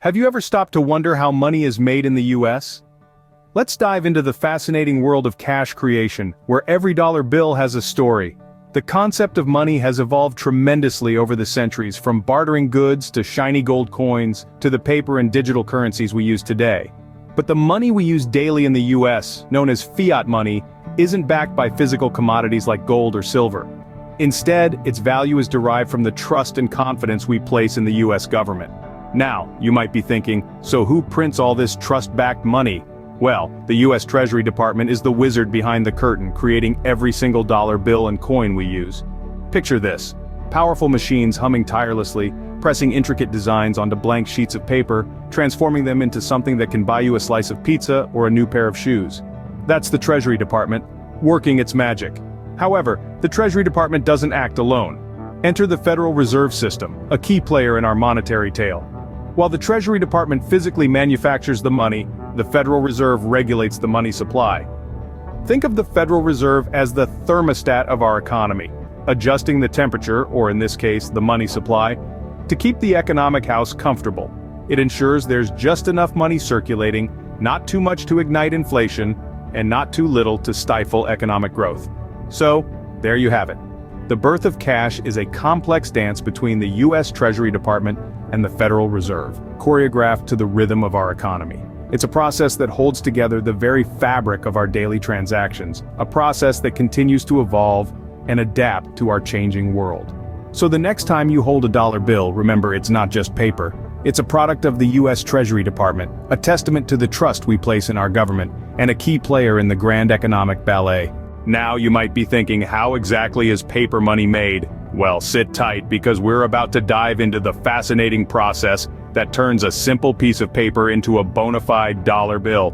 Have you ever stopped to wonder how money is made in the US? Let's dive into the fascinating world of cash creation, where every dollar bill has a story. The concept of money has evolved tremendously over the centuries, from bartering goods to shiny gold coins to the paper and digital currencies we use today. But the money we use daily in the US, known as fiat money, isn't backed by physical commodities like gold or silver. Instead, its value is derived from the trust and confidence we place in the US government. Now, you might be thinking, so who prints all this trust-backed money? Well, the US Treasury Department is the wizard behind the curtain, creating every single dollar bill and coin we use. Picture this: powerful machines humming tirelessly, pressing intricate designs onto blank sheets of paper, transforming them into something that can buy you a slice of pizza or a new pair of shoes. That's the Treasury Department, working its magic. However, the Treasury Department doesn't act alone. Enter the Federal Reserve System, a key player in our monetary tale. While the Treasury Department physically manufactures the money, the Federal Reserve regulates the money supply. Think of the Federal Reserve as the thermostat of our economy, adjusting the temperature, or in this case, the money supply, to keep the economic house comfortable. It ensures there's just enough money circulating, not too much to ignite inflation, and not too little to stifle economic growth. So, there you have it. The birth of cash is a complex dance between the US Treasury Department and the Federal Reserve, choreographed to the rhythm of our economy. It's a process that holds together the very fabric of our daily transactions, a process that continues to evolve and adapt to our changing world. So the next time you hold a dollar bill, remember it's not just paper. It's a product of the US Treasury Department, a testament to the trust we place in our government, and a key player in the grand economic ballet. Now you might be thinking, how exactly is paper money made? Well, sit tight, because we're about to dive into the fascinating process that turns a simple piece of paper into a bona fide dollar bill.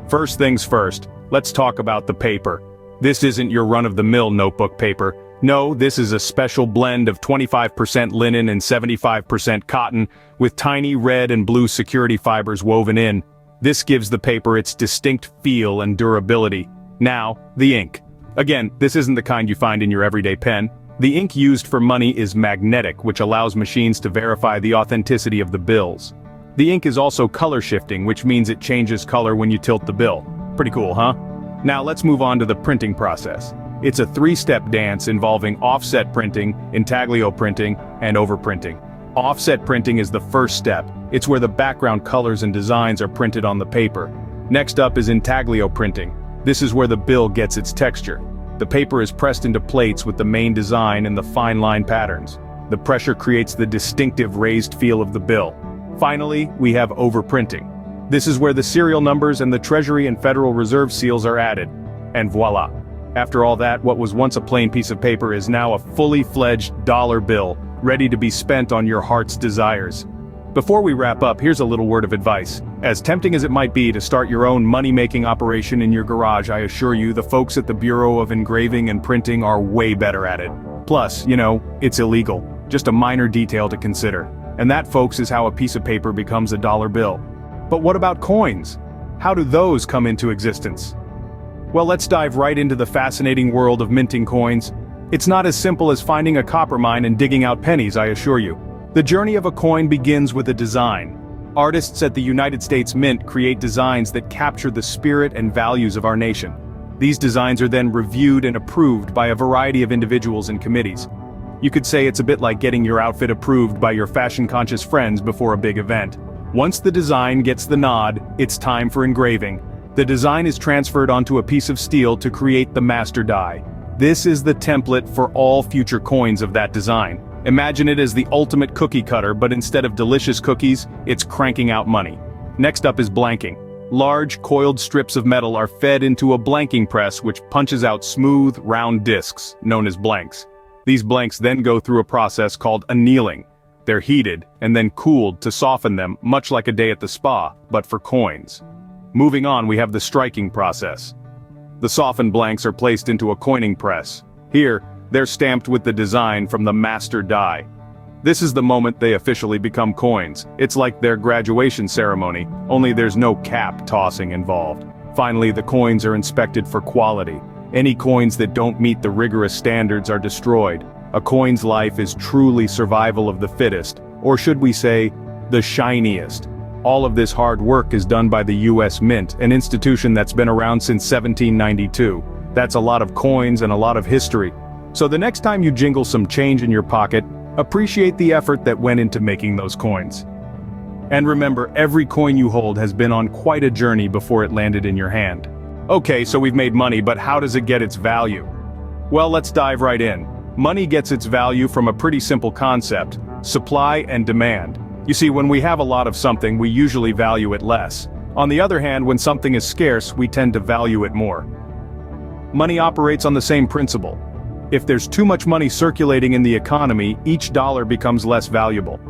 First things first, let's talk about the paper. This isn't your run-of-the-mill notebook paper. No, this is a special blend of 25% linen and 75% cotton, with tiny red and blue security fibers woven in. This gives the paper its distinct feel and durability. Now, the ink. Again, this isn't the kind you find in your everyday pen. The ink used for money is magnetic, which allows machines to verify the authenticity of the bills. The ink is also color shifting, which means it changes color when you tilt the bill. Pretty cool, huh? Now let's move on to the printing process. It's a three-step dance involving offset printing, intaglio printing, and overprinting. Offset printing is the first step. It's where the background colors and designs are printed on the paper. Next up is intaglio printing. This is where the bill gets its texture. The paper is pressed into plates with the main design and the fine line patterns. The pressure creates the distinctive raised feel of the bill. Finally, we have overprinting. This is where the serial numbers and the Treasury and Federal Reserve seals are added. And voila! After all that, what was once a plain piece of paper is now a fully fledged dollar bill, ready to be spent on your heart's desires. Before we wrap up, here's a little word of advice. As tempting as it might be to start your own money-making operation in your garage, I assure you the folks at the Bureau of Engraving and Printing are way better at it. Plus, it's illegal. Just a minor detail to consider. And that, folks, is how a piece of paper becomes a dollar bill. But what about coins? How do those come into existence? Well, let's dive right into the fascinating world of minting coins. It's not as simple as finding a copper mine and digging out pennies, I assure you. The journey of a coin begins with a design. Artists at the United States Mint create designs that capture the spirit and values of our nation. These designs are then reviewed and approved by a variety of individuals and committees. You could say it's a bit like getting your outfit approved by your fashion-conscious friends before a big event. Once the design gets the nod, it's time for engraving. The design is transferred onto a piece of steel to create the master die. This is the template for all future coins of that design. Imagine it as the ultimate cookie cutter, but instead of delicious cookies, it's cranking out money. Next up is blanking. Large, coiled strips of metal are fed into a blanking press which punches out smooth, round discs, known as blanks. These blanks then go through a process called annealing. They're heated, and then cooled to soften them, much like a day at the spa, but for coins. Moving on, we have the striking process. The softened blanks are placed into a coining press. Here, they're stamped with the design from the master die. This is the moment they officially become coins. It's like their graduation ceremony, only there's no cap tossing involved. Finally, the coins are inspected for quality. Any coins that don't meet the rigorous standards are destroyed. A coin's life is truly survival of the fittest, or should we say, the shiniest. All of this hard work is done by the US Mint, an institution that's been around since 1792. That's a lot of coins and a lot of history. So the next time you jingle some change in your pocket, appreciate the effort that went into making those coins. And remember, every coin you hold has been on quite a journey before it landed in your hand. Okay, so we've made money, but how does it get its value? Well, let's dive right in. Money gets its value from a pretty simple concept: supply and demand. You see, when we have a lot of something, we usually value it less. On the other hand, when something is scarce, we tend to value it more. Money operates on the same principle. If there's too much money circulating in the economy, each dollar becomes less valuable.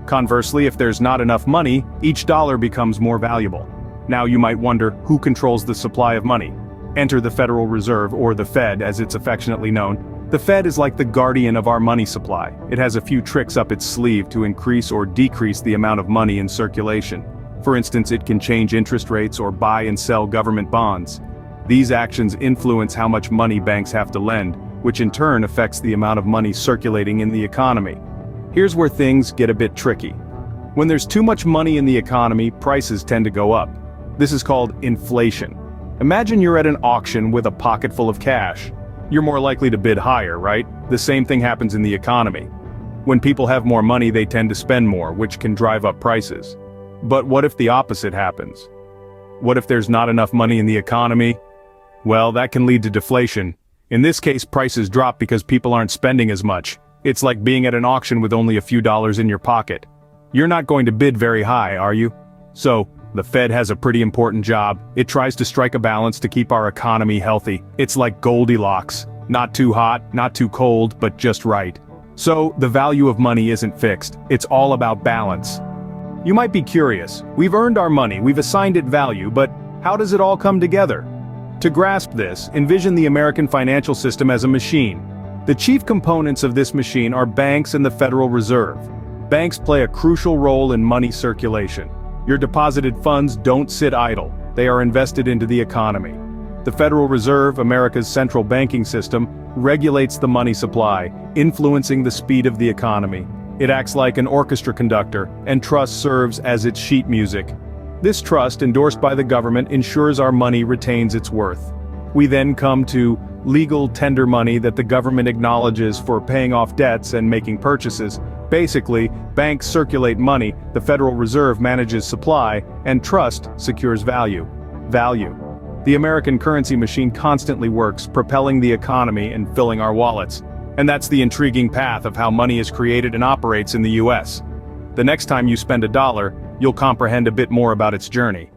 Conversely, if there's not enough money, each dollar becomes more valuable. Now you might wonder, who controls the supply of money? Enter the Federal Reserve, or the Fed as it's affectionately known. The Fed is like the guardian of our money supply. It has a few tricks up its sleeve to increase or decrease the amount of money in circulation. For instance, it can change interest rates or buy and sell government bonds. These actions influence how much money banks have to lend, which in turn affects the amount of money circulating in the economy. Here's where things get a bit tricky. When there's too much money in the economy, prices tend to go up. This is called inflation. Imagine you're at an auction with a pocket full of cash. You're more likely to bid higher, right? The same thing happens in the economy. When people have more money, they tend to spend more, which can drive up prices. But what if the opposite happens? What if there's not enough money in the economy? Well, that can lead to deflation. In this case, prices drop because people aren't spending as much. It's like being at an auction with only a few dollars in your pocket. You're not going to bid very high, are you? So, the Fed has a pretty important job. It tries to strike a balance to keep our economy healthy. It's like Goldilocks. Not too hot, not too cold, but just right. So, the value of money isn't fixed. It's all about balance. You might be curious. We've earned our money, we've assigned it value, but how does it all come together? To grasp this, envision the American financial system as a machine. The chief components of this machine are banks and the Federal Reserve. Banks play a crucial role in money circulation. Your deposited funds don't sit idle. They are invested into the economy. The Federal Reserve, America's central banking system, regulates the money supply, influencing the speed of the economy. It acts like an orchestra conductor, and trust serves as its sheet music. This trust, endorsed by the government, ensures our money retains its worth. We then come to legal tender money that the government acknowledges for paying off debts and making purchases. Basically, banks circulate money, the Federal Reserve manages supply, and trust secures value. The American currency machine constantly works, propelling the economy and filling our wallets. And that's the intriguing path of how money is created and operates in the US. The next time you spend $1, you'll comprehend a bit more about its journey.